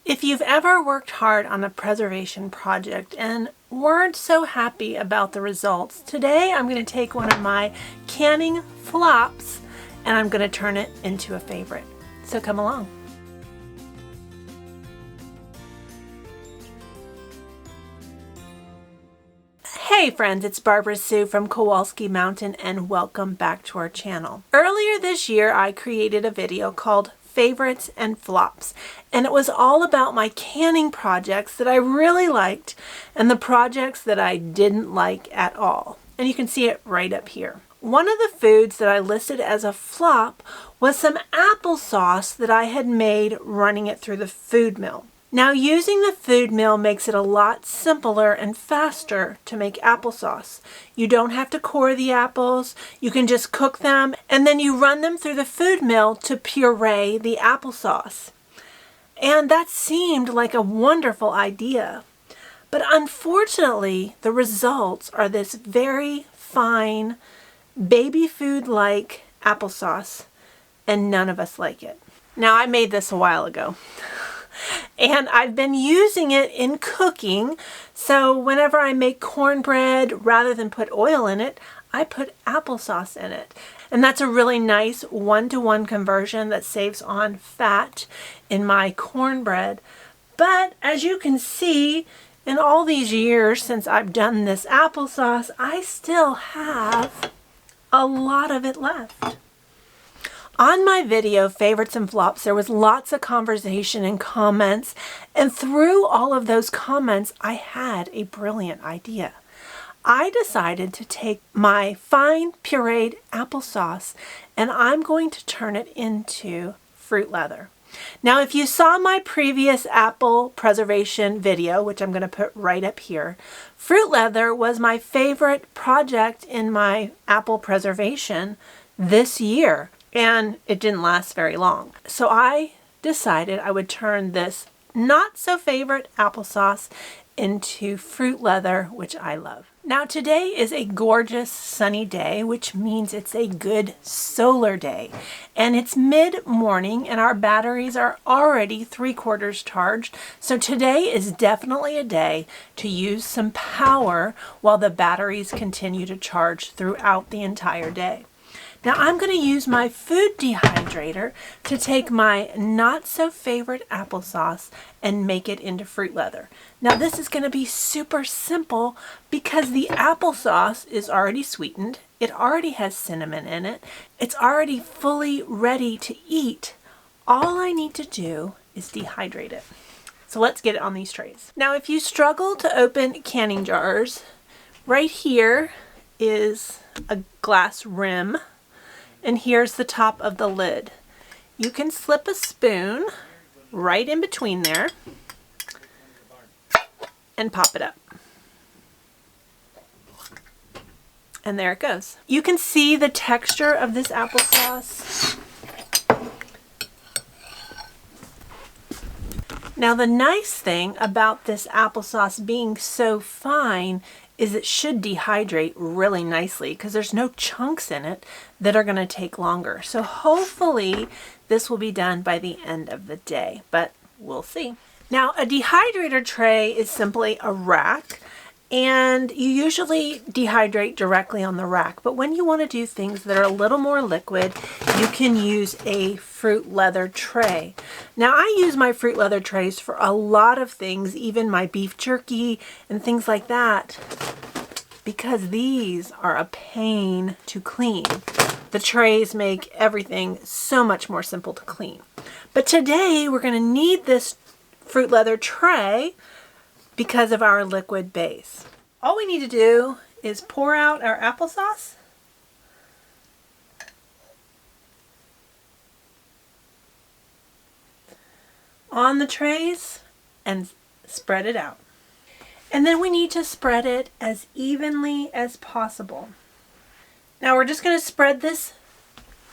If you've ever worked hard on a preservation project and weren't so happy about the results, today I'm going to take one of my canning flops and I'm going to turn it into a favorite. So come along. Hey friends, it's Barbara Sue from Kowalski Mountain and welcome back to our channel. Earlier this year I created a video called Favorites and Flops, and it was all about my canning projects that I really liked and the projects that I didn't like at all. And you can see it right up here. One of the foods that I listed as a flop was some applesauce that I had made running it through the food mill. Now, using the food mill makes it a lot simpler and faster to make applesauce. You don't have to core the apples, you can just cook them, and then you run them through the food mill to puree the applesauce. And that seemed like a wonderful idea. But unfortunately, the results are this very fine, baby food-like applesauce, and none of us like it. Now, I made this a while ago. And I've been using it in cooking, so whenever I make cornbread, rather than put oil in it, I put applesauce in it. And that's a really nice one-to-one conversion that saves on fat in my cornbread. But as you can see, in all these years since I've done this applesauce, I still have a lot of it left. On my video, Favorites and Flops, there was lots of conversation and comments, and through all of those comments, I had a brilliant idea. I decided to take my fine pureed applesauce and I'm going to turn it into fruit leather. Now, if you saw my previous apple preservation video, which I'm going to put right up here, fruit leather was my favorite project in my apple preservation this year. And it didn't last very long. So I decided I would turn this not so favorite applesauce into fruit leather, which I love. Now today is a gorgeous sunny day, which means it's a good solar day. And it's mid-morning and our batteries are already 3/4 charged. So today is definitely a day to use some power while the batteries continue to charge throughout the entire day. Now I'm going to use my food dehydrator to take my not so favorite applesauce and make it into fruit leather. Now this is going to be super simple because the applesauce is already sweetened. It already has cinnamon in it. It's already fully ready to eat. All I need to do is dehydrate it. So let's get it on these trays. Now if you struggle to open canning jars, right here is a glass rim. And here's the top of the lid. You can slip a spoon right in between there and pop it up. And there it goes. You can see the texture of this applesauce. Now the nice thing about this applesauce being so fine is it should dehydrate really nicely because there's no chunks in it that are going to take longer. So hopefully this will be done by the end of the day, but we'll see. Now a dehydrator tray is simply a rack, and you usually dehydrate directly on the rack, but when you want to do things that are a little more liquid, you can use a fruit leather tray. Now I use my fruit leather trays for a lot of things, even my beef jerky and things like that, because these are a pain to clean. The trays make everything so much more simple to clean. But today we're going to need this fruit leather tray because of our liquid base. All we need to do is pour out our applesauce. On the trays and spread it out. And then we need to spread it as evenly as possible. Now we're just going to spread this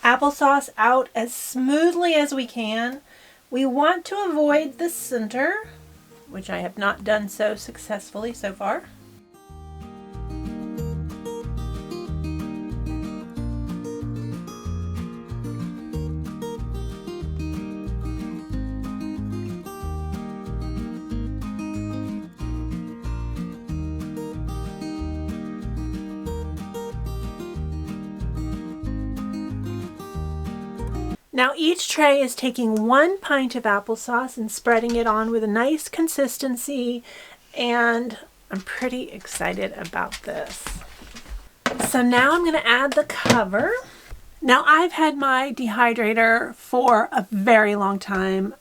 applesauce out as smoothly as we can. We want to avoid the center, which I have not done so successfully so far. Now each tray is taking 1 pint of applesauce and spreading it on with a nice consistency, and I'm pretty excited about this. So now I'm going to add the cover. Now I've had my dehydrator for a very long time,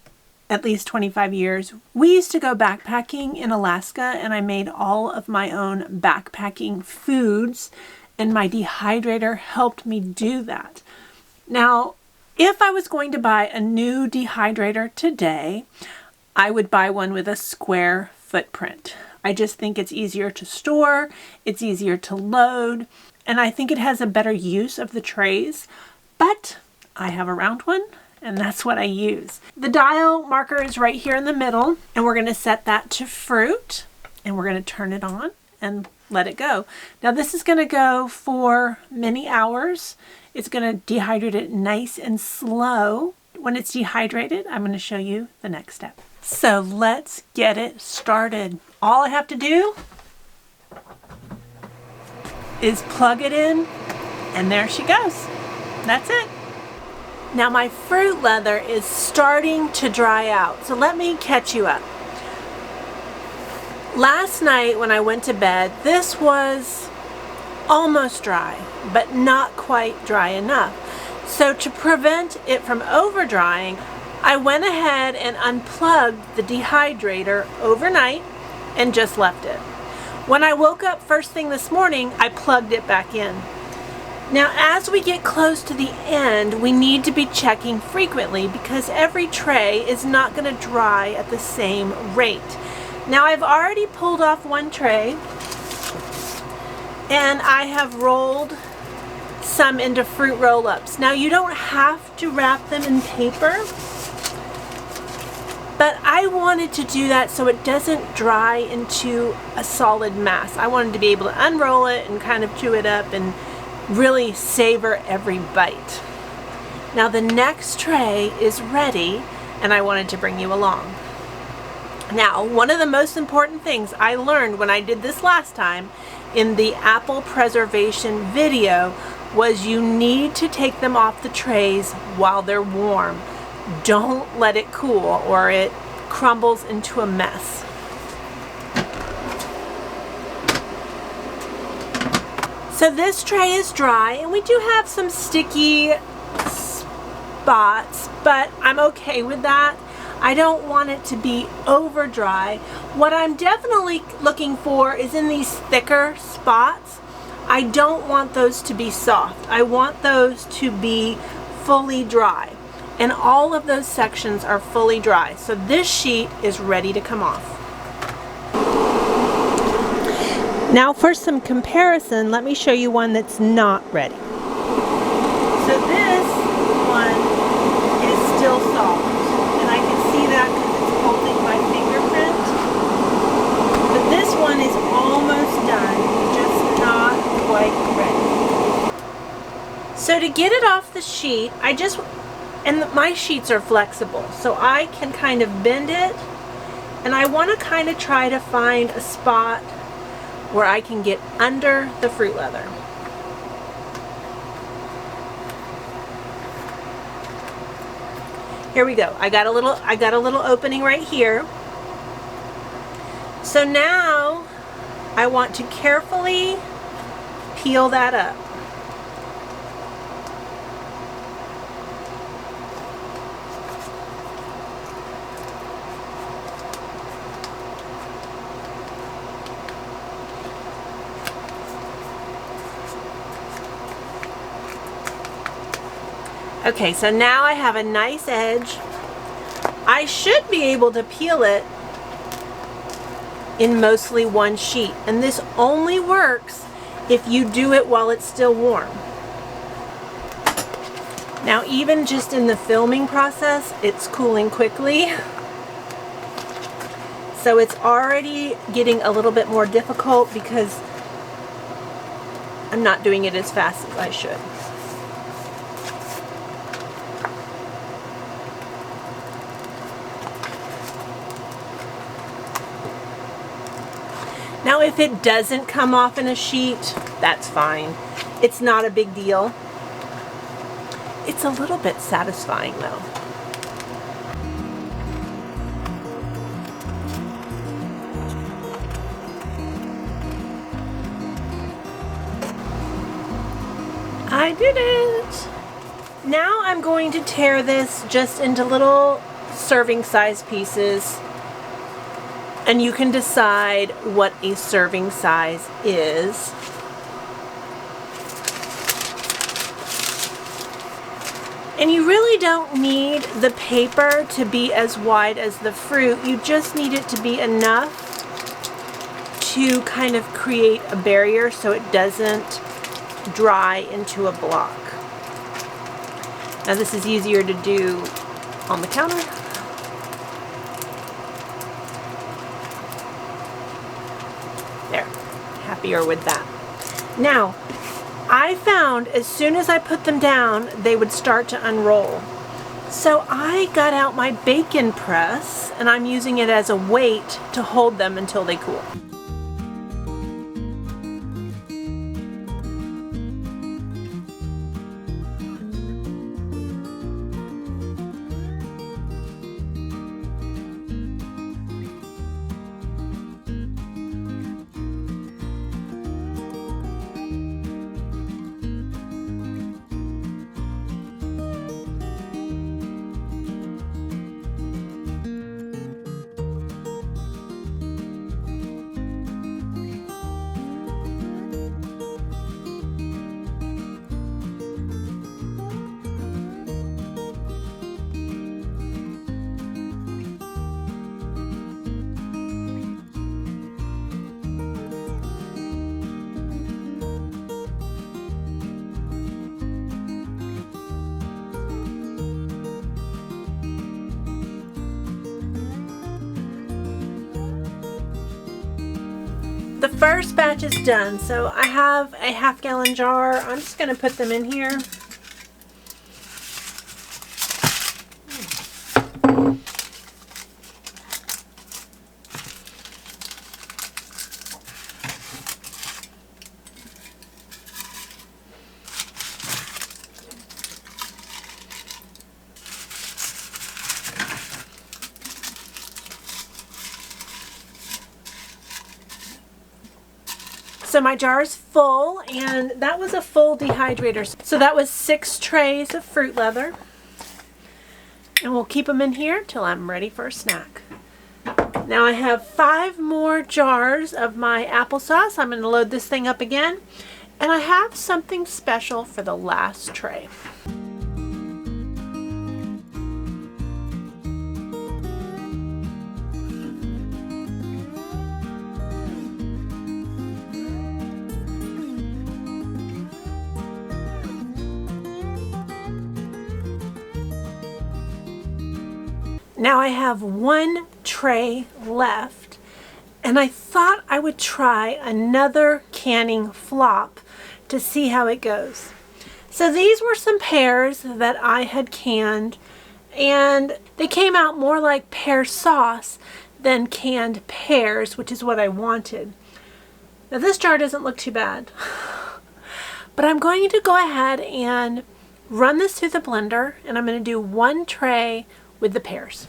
at least 25 years. We used to go backpacking in Alaska, and I made all of my own backpacking foods, and my dehydrator helped me do that. Now, if I was going to buy a new dehydrator today, I would buy one with a square footprint. I just think it's easier to store, it's easier to load, and I think it has a better use of the trays, but I have a round one, and that's what I use. The dial marker is right here in the middle, and we're going to set that to fruit, and we're going to turn it on and let it go. Now this is going to go for many hours. It's going to dehydrate it nice and slow. When it's dehydrated, I'm going to show you the next step. So let's get it started. All I have to do is plug it in, and there she goes. That's it. Now my fruit leather is starting to dry out, so let me catch you up. Last night when I went to bed, this was almost dry, but not quite dry enough. So to prevent it from over drying, I went ahead and unplugged the dehydrator overnight and just left it. When I woke up first thing this morning, I plugged it back in. Now, as we get close to the end, we need to be checking frequently because every tray is not going to dry at the same rate. Now, I've already pulled off one tray, and I have rolled some into fruit roll-ups. Now, you don't have to wrap them in paper, but I wanted to do that so it doesn't dry into a solid mass. I wanted to be able to unroll it and kind of chew it up and really savor every bite. Now the next tray is ready, and I wanted to bring you along. Now, one of the most important things I learned when I did this last time in the apple preservation video was you need to take them off the trays while they're warm. Don't let it cool or it crumbles into a mess. So this tray is dry, and we do have some sticky spots, but I'm okay with that. I don't want it to be over dry. What I'm definitely looking for is in these thicker spots. I don't want those to be soft. I want those to be fully dry. And all of those sections are fully dry. So this sheet is ready to come off. Now for some comparison, let me show you one that's not ready. So this one is still soft, and I can see that because it's holding my fingerprint. But this one is almost done, just not quite ready. So to get it off the sheet, my sheets are flexible, so I can kind of bend it, and I want to kind of try to find a spot where I can get under the fruit leather. Here we go. I got a little opening right here. So now I want to carefully peel that up. Okay, so now I have a nice edge. I should be able to peel it in mostly one sheet, and this only works if you do it while it's still warm. Now, even just in the filming process, it's cooling quickly. So it's already getting a little bit more difficult because I'm not doing it as fast as I should. Now, if it doesn't come off in a sheet, that's fine. It's not a big deal. It's a little bit satisfying though. I did it! Now I'm going to tear this just into little serving size pieces, and you can decide what a serving size is. And you really don't need the paper to be as wide as the fruit. You just need it to be enough to kind of create a barrier so it doesn't dry into a block. Now this is easier to do on the counter. There, happier with that. Now, I found as soon as I put them down, they would start to unroll. So I got out my bacon press and I'm using it as a weight to hold them until they cool. The first batch is done, so I have a half-gallon jar. I'm just going to put them in here. So my jar is full, and that was a full dehydrator. So that was 6 trays of fruit leather. And we'll keep them in here till I'm ready for a snack. Now I have 5 more jars of my applesauce. I'm going to load this thing up again. And I have something special for the last tray. Now I have 1 tray left, and I thought I would try another canning flop to see how it goes. So these were some pears that I had canned, and they came out more like pear sauce than canned pears, which is what I wanted. Now this jar doesn't look too bad, but I'm going to go ahead and run this through the blender, and I'm going to do 1 tray with the pears.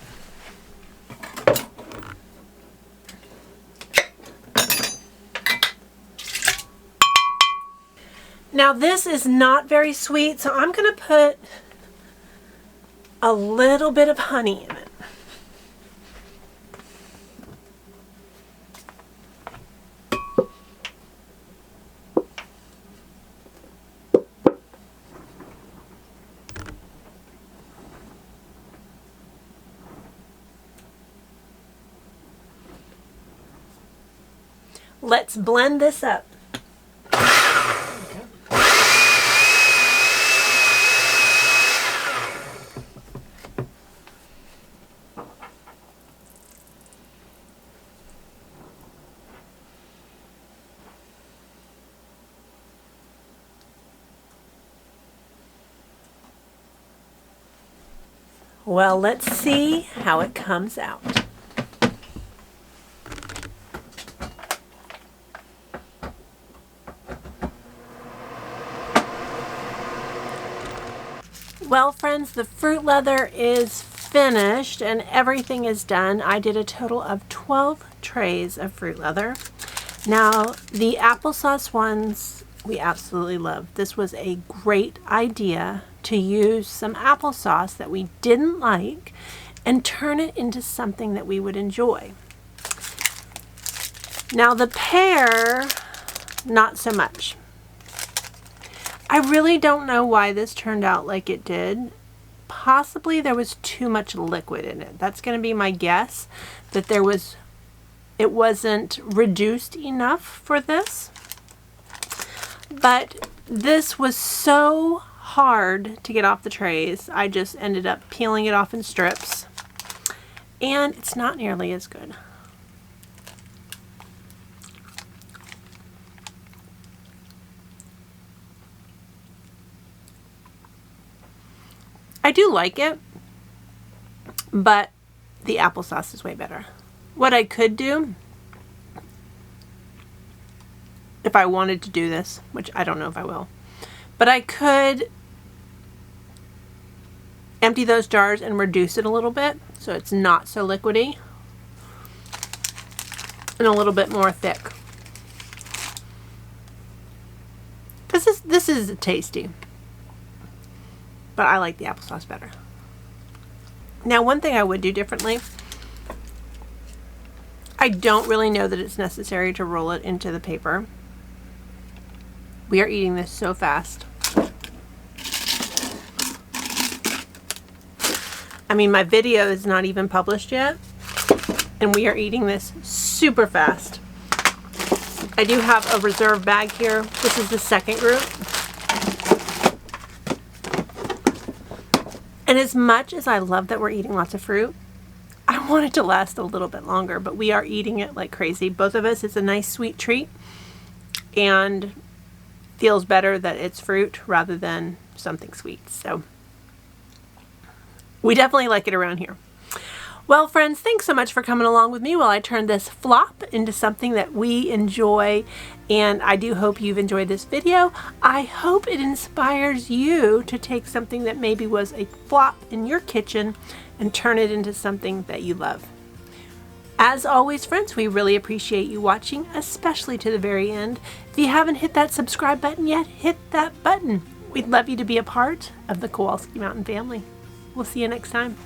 Now this is not very sweet, so I'm going to put a little bit of honey in it. Let's blend this up. Well, let's see how it comes out. Well, friends, the fruit leather is finished and everything is done. I did a total of 12 trays of fruit leather. Now, the applesauce ones we absolutely love. This was a great idea to use some applesauce that we didn't like and turn it into something that we would enjoy. Now, the pear, not so much. I really don't know why this turned out like it did. Possibly there was too much liquid in it. That's going to be my guess, that it wasn't reduced enough for this. But this was so hard to get off the trays. I just ended up peeling it off in strips. And it's not nearly as good. I do like it, but the applesauce is way better. What I could do, if I wanted to do this, which I don't know if I will, but I could empty those jars and reduce it a little bit so it's not so liquidy and a little bit more thick. This is tasty. But I like the applesauce better. Now, one thing I would do differently, I don't really know that it's necessary to roll it into the paper. We are eating this so fast. I mean, my video is not even published yet, and we are eating this super fast. I do have a reserve bag here. This is the second group. And as much as I love that we're eating lots of fruit, I want it to last a little bit longer, but we are eating it like crazy. Both of us, it's a nice sweet treat and feels better that it's fruit rather than something sweet. So we definitely like it around here. Well, friends, thanks so much for coming along with me while I turn this flop into something that we enjoy. And I do hope you've enjoyed this video. I hope it inspires you to take something that maybe was a flop in your kitchen and turn it into something that you love. As always, friends, we really appreciate you watching, especially to the very end. If you haven't hit that subscribe button yet, hit that button. We'd love you to be a part of the Kowalski Mountain family. We'll see you next time.